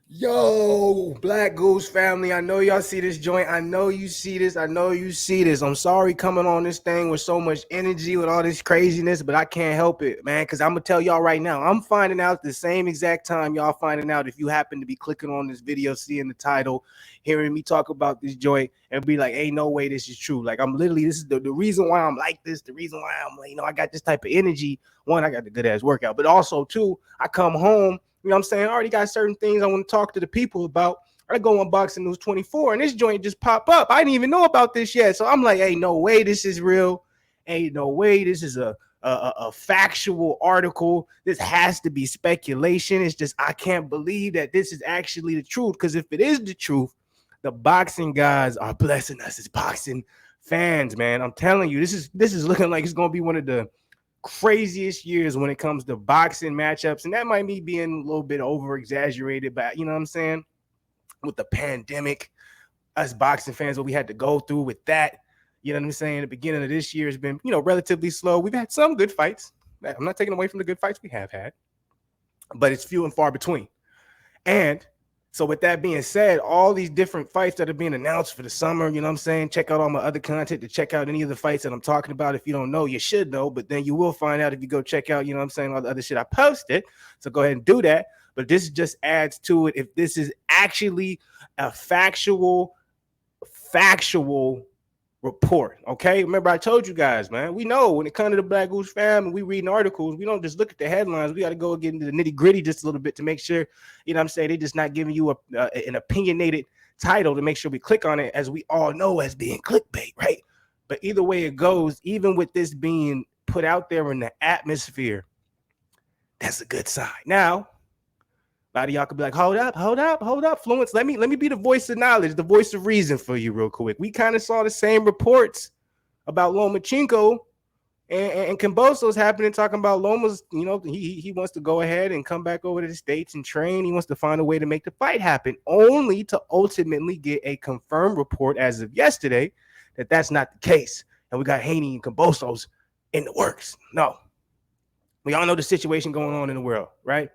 Yo, Black Goose family, I know y'all see this joint. I know you see this. I know you see this. I'm sorry coming on this thing with so much energy, with all this craziness, but I can't help it, man, because I'm going to tell y'all right now. I'm finding out the same exact time y'all finding out if you happen to be clicking on this video, seeing the title, hearing me talk about this joint, and be like, ain't no way this is true. Like, I'm literally, this is the reason why I'm like this, the reason why I'm, I got this type of energy. One, I got the good ass workout, but also, two, I come home. You know what I'm saying? I already got certain things I want to talk to the people about. I go on Boxing News 24 and this joint just pop up. I didn't even know about this yet. So I'm like, hey, no way this is real. Ain't no way this is a factual article. This has to be speculation. It's just I can't believe that this is actually the truth. Because if it is the truth, the boxing guys are blessing us as boxing fans, man. I'm telling you, this is looking like it's gonna be one of the craziest years when it comes to boxing matchups. And that might be being a little bit over exaggerated, but you know what I'm saying? With the pandemic, us boxing fans, what we had to go through with that, you know what I'm saying? The beginning of this year has been, relatively slow. We've had some good fights. I'm not taking away from the good fights we have had, but it's few and far between. And so with that being said, all these different fights that are being announced for the summer, you know what I'm saying? Check out all my other content to check out any of the fights that I'm talking about. If you don't know, you should know, but then you will find out if you go check out, you know what I'm saying, all the other shit I posted. So go ahead and do that. But this just adds to it. If this is actually a factual report. Okay. Remember, I told you guys, man, we know when it comes to the Black Goose fam and we reading articles, we don't just look at the headlines. We got to go get into the nitty gritty just a little bit to make sure, you know what I'm saying, they just not giving you an opinionated title to make sure we click on it, as we all know as being clickbait, right? But either way it goes, even with this being put out there in the atmosphere, that's a good sign. Now, a lot of y'all could be like, hold up, Fluence. Let me be the voice of knowledge, the voice of reason for you real quick. We kind of saw the same reports about Lomachenko and Kambosos happening, talking about Loma's, he wants to go ahead and come back over to the States and train. He wants to find a way to make the fight happen, only to ultimately get a confirmed report as of yesterday that that's not the case. And we got Haney and Kambosos in the works. No. We all know the situation going on in the world, right?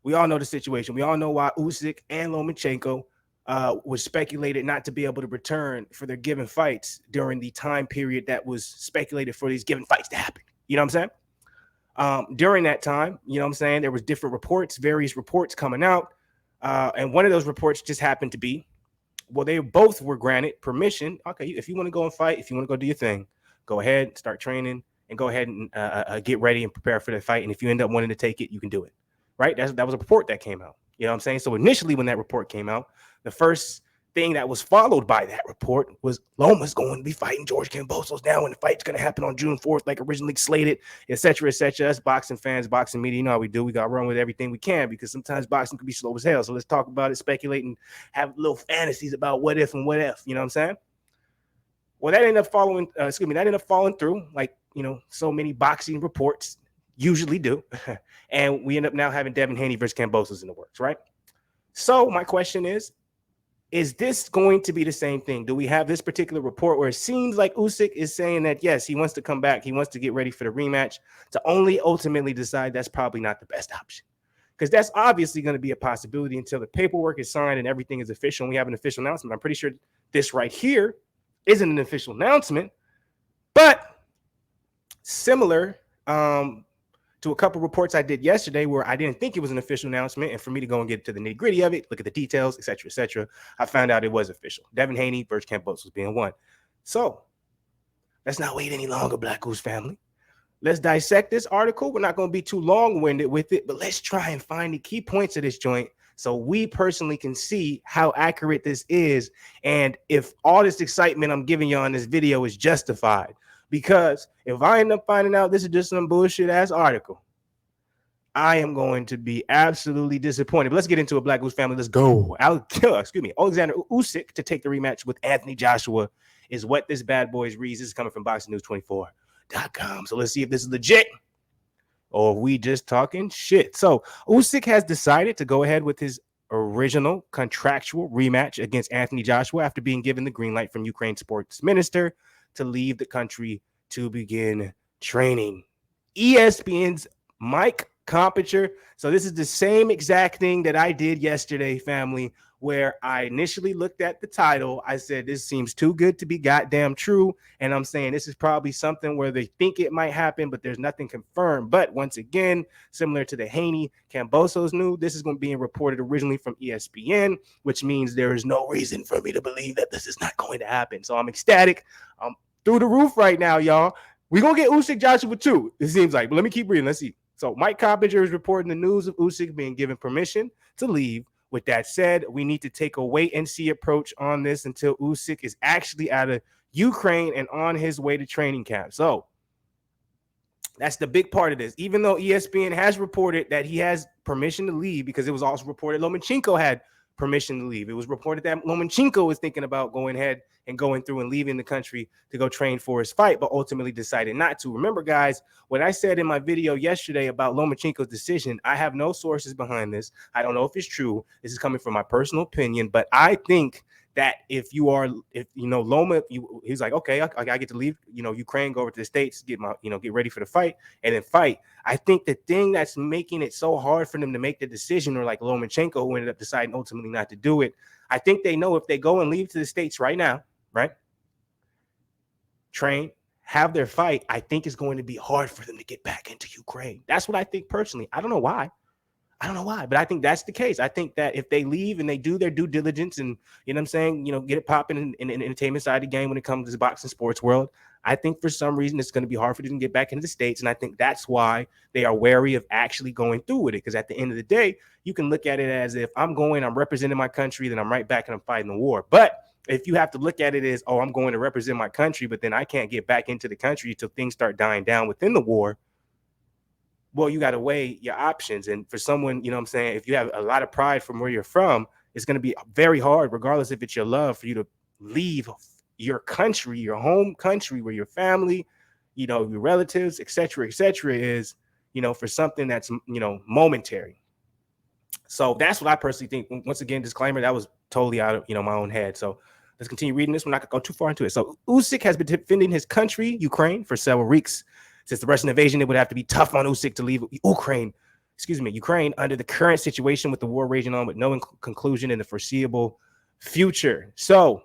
We all know the situation. We all know why Usyk and Lomachenko was speculated not to be able to return for their given fights during the time period that was speculated for these given fights to happen. You know what I'm saying? During that time, you know what I'm saying, there was different reports, various reports coming out. And one of those reports just happened to be, well, they both were granted permission. Okay, if you want to go and fight, if you want to go do your thing, go ahead, start training, and go ahead and get ready and prepare for the fight. And if you end up wanting to take it, you can do it. Right? That was a report that came out. You know what I'm saying? So initially when that report came out, the first thing that was followed by that report was Loma's going to be fighting George Kambosos now, and the fight's going to happen on June 4th, like originally slated, et cetera, et cetera. Us boxing fans, boxing media, you know how we do. We got to run with everything we can because sometimes boxing can be slow as hell. So let's talk about it, speculate, and have little fantasies about what if and what if. You know what I'm saying? Well, that ended up falling through, like, so many boxing reports usually do. And we end up now having Devin Haney versus Kambosos in the works, right? So my question is this going to be the same thing? Do we have this particular report where it seems like Usyk is saying that, yes, he wants to come back, he wants to get ready for the rematch, to only ultimately decide that's probably not the best option? Because that's obviously going to be a possibility until the paperwork is signed and everything is official and we have an official announcement. I'm pretty sure this right here isn't an official announcement, but similar to a couple reports I did yesterday where I didn't think it was an official announcement, and for me to go and get to the nitty gritty of it, look at the details, etc., I found out it was official. Devin Haney versus Kambosos being one. So let's not wait any longer, Black Goose family. Let's dissect this article. We're not going to be too long-winded with it, but let's try and find the key points of this joint so we personally can see how accurate this is and if all this excitement I'm giving you on this video is justified. Because if I end up finding out this is just some bullshit ass article, I am going to be absolutely disappointed. But let's get into it, Black Goose family. Let's go. Oleksandr Usyk to take the rematch with Anthony Joshua is what this bad boy reads. This is coming from BoxingNews24.com. So let's see if this is legit or if we just talking shit. So Usyk has decided to go ahead with his original contractual rematch against Anthony Joshua after being given the green light from Ukraine sports minister to leave the country to begin training. ESPN's Mike Compiture. So this is the same exact thing that I did yesterday, family, where I initially looked at the title. I said, this seems too good to be goddamn true. And I'm saying this is probably something where they think it might happen, but there's nothing confirmed. But once again, similar to the Haney Cambosos news, this is going to be reported originally from ESPN, which means there is no reason for me to believe that this is not going to happen. So I'm ecstatic. I'm through the roof right now, y'all. We're going to get Usyk Joshua too, it seems like. But let me keep reading. Let's see. So Mike Coppinger is reporting the news of Usyk being given permission to leave. With that said, we need to take a wait-and-see approach on this until Usyk is actually out of Ukraine and on his way to training camp. So that's the big part of this. Even though ESPN has reported that he has permission to leave, because it was also reported Lomachenko had permission to leave. It was reported that Lomachenko was thinking about going ahead and going through and leaving the country to go train for his fight, but ultimately decided not to. Remember, guys, what I said in my video yesterday about Lomachenko's decision, I have no sources behind this. I don't know if it's true. This is coming from my personal opinion, but I think that if Loma, he's like, okay, I get to leave, Ukraine, go over to the States, get ready for the fight and then fight. I think the thing that's making it so hard for them to make the decision, or like Lomachenko, who ended up deciding ultimately not to do it, I think they know if they go and leave to the States right now, right, train, have their fight, I think it's going to be hard for them to get back into Ukraine. That's what I think personally. I don't know why, but I think that's the case. I think that if they leave and they do their due diligence and, get it popping in the entertainment side of the game when it comes to the boxing sports world, I think for some reason it's going to be hard for them to get back into the States. And I think that's why they are wary of actually going through with it. Because at the end of the day, you can look at it as if I'm representing my country, then I'm right back and I'm fighting the war. But if you have to look at it as, I'm going to represent my country, but then I can't get back into the country until things start dying down within the war, well, you got to weigh your options. And for someone, if you have a lot of pride from where you're from, it's going to be very hard, regardless if it's your love, for you to leave your country, your home country, where your family, your relatives, et cetera, is, for something that's, momentary. So that's what I personally think. Once again, disclaimer, that was totally out of, my own head. So let's continue reading this. We're not going to go too far into it. So Usyk has been defending his country, Ukraine, for several weeks. Since the Russian invasion, it would have to be tough on Usyk to leave Ukraine under the current situation with the war raging on with no conclusion in the foreseeable future. So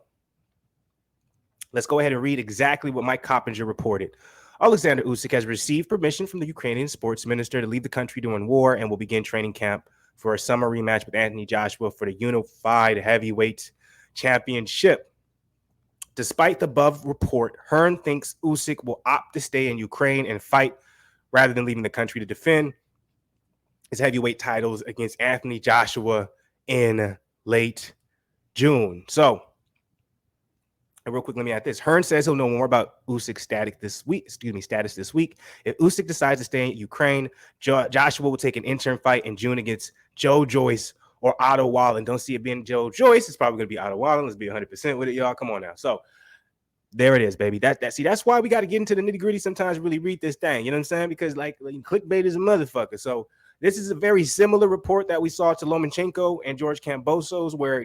let's go ahead and read exactly what Mike Coppinger reported. Oleksandr Usyk has received permission from the Ukrainian sports minister to leave the country during war and will begin training camp for a summer rematch with Anthony Joshua for the unified heavyweight championship. Despite the above report, Hearn thinks Usyk will opt to stay in Ukraine and fight rather than leaving the country to defend his heavyweight titles against Anthony Joshua in late June. So, and real quick, let me add this. Hearn says he'll know more about Usyk's status this week. If Usyk decides to stay in Ukraine, Joshua will take an interim fight in June against Joe Joyce or Otto Wallen. Don't see it being Joe Joyce. It's probably going to be Otto Wallen. Let's be 100% with it, y'all. Come on now. So there it is, baby. That's why we got to get into the nitty gritty sometimes, really read this thing. You know what I'm saying? Because like clickbait is a motherfucker. So this is a very similar report that we saw to Lomachenko and George Kambosos, where,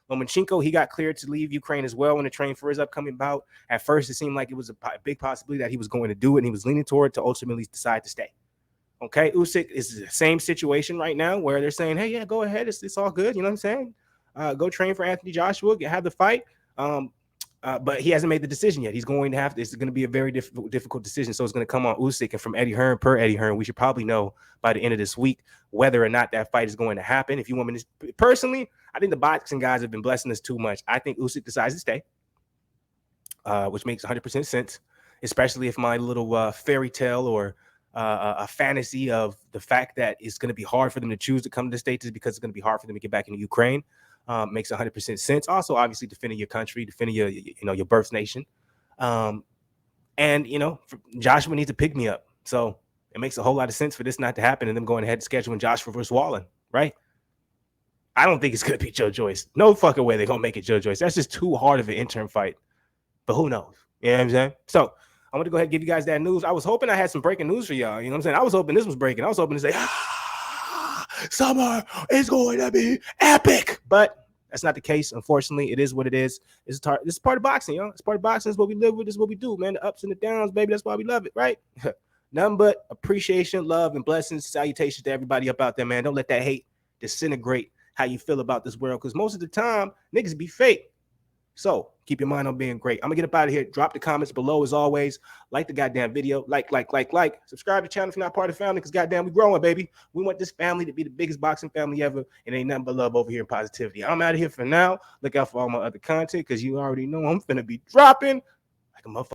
Lomachenko, he got cleared to leave Ukraine as well when to train for his upcoming bout. At first, it seemed like it was a big possibility that he was going to do it, and he was leaning toward to ultimately decide to stay. Okay, Usyk is the same situation right now where they're saying, hey, yeah, go ahead. It's all good. You know what I'm saying? Go train for Anthony Joshua, have the fight. But he hasn't made the decision yet. He's going to have to. It's going to be a very difficult decision. So it's going to come on Usyk. And from Eddie Hearn, we should probably know by the end of this week whether or not that fight is going to happen. If you want me to, personally, I think the boxing guys have been blessing us too much. I think Usyk decides to stay, which makes 100% sense, especially if my little fairy tale or a fantasy of the fact that it's going to be hard for them to choose to come to the States is because it's going to be hard for them to get back into Ukraine. Makes 100% sense. Also, obviously, defending your country, defending your birth nation, and Joshua needs to pick me up. So it makes a whole lot of sense for this not to happen, and them going ahead and scheduling Joshua versus Wallen, right? I don't think it's gonna be Joe Joyce. No fucking way they're gonna make it Joe Joyce. That's just too hard of an interim fight. But who knows? You know what I'm saying? So I'm gonna go ahead and give you guys that news. I was hoping I had some breaking news for y'all. You know what I'm saying? I was hoping this was breaking. I was hoping to say, summer is going to be epic, but that's not the case. Unfortunately, it is what it is. This is part of boxing, yo. It's part of boxing. It's what we live with. This is what we do, man. The ups and the downs, baby. That's why we love it, right? Nothing but appreciation, love, and blessings, salutations to everybody up out there, man. Don't let that hate disintegrate how you feel about this world, because most of the time, niggas be fake. So keep your mind on being great. I'm gonna get up out of here. Drop the comments below as always. Like the goddamn video. Like. Subscribe to the channel if you're not part of the family, because goddamn, we growing, baby. We want this family to be the biggest boxing family ever. And ain't nothing but love over here and positivity. I'm out of here for now. Look out for all my other content, because you already know I'm finna be dropping like a motherfucker.